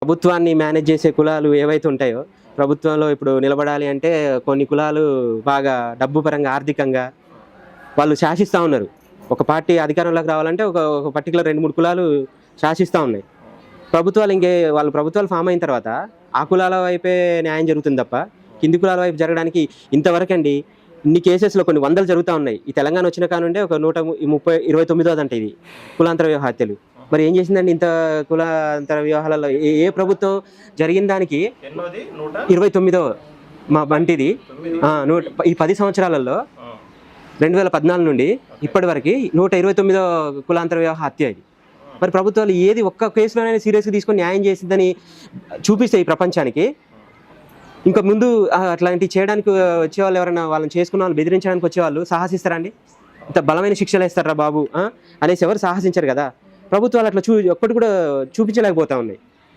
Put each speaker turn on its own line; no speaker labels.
ప్రభుత్వాన్ని మేనేజ్ చేసే కులాలు ఏవైతే ఉంటాయో, ప్రభుత్వంలో ఇప్పుడు నిలబడాలి అంటే కొన్ని కులాలు బాగా డబ్బు పరంగా, ఆర్థికంగా వాళ్ళు శాసిస్తూ ఉన్నారు. ఒక పార్టీ అధికారంలోకి రావాలంటే ఒక పర్టికులర్ 2, 3 కులాలు శాసిస్తూ ఉన్నాయి. వాళ్ళు ప్రభుత్వాలు ఫామ్ అయిన తర్వాత ఆ కులాల వైపే న్యాయం జరుగుతుంది తప్ప కింది కులాల వైపు జరగడానికి ఇంతవరకండి ఇన్ని కేసెస్లో కొన్ని వందలు జరుగుతూ ఉన్నాయి. ఈ తెలంగాణ వచ్చిన కానుండే ఒక 129దంట ఇది కులాంతర వివాహ హత్యలు. మరి ఏం చేసిందండి ఇంత కులాంతర వివాహాలలో? ఏ ప్రభుత్వం జరిగిన దానికి 29వ మా బంటిది ఈ 10 సంవత్సరాలలో 2014 నుండి ఇప్పటి వరకు 129వ కులాంతర వివాహ హత్య ఇది. మరి ప్రభుత్వాలు ఏది ఒక్క కేసులోనైనా సీరియస్గా తీసుకొని న్యాయం చేసిందని చూపిస్తే ఈ ప్రపంచానికి, ఇంకా ముందు అట్లాంటివి చేయడానికి వచ్చేవాళ్ళు ఎవరైనా వాళ్ళని చేసుకున్న వాళ్ళు బెదిరించడానికి వచ్చేవాళ్ళు సాహసిస్తారా అండి? ఇంత బలమైన శిక్షలు వేస్తారా బాబు అనేసి ఎవరు సాహసించారు కదా. ప్రభుత్వాలు అట్లా ఒక్కటి కూడా చూపించలేకపోతా ఉన్నాయి.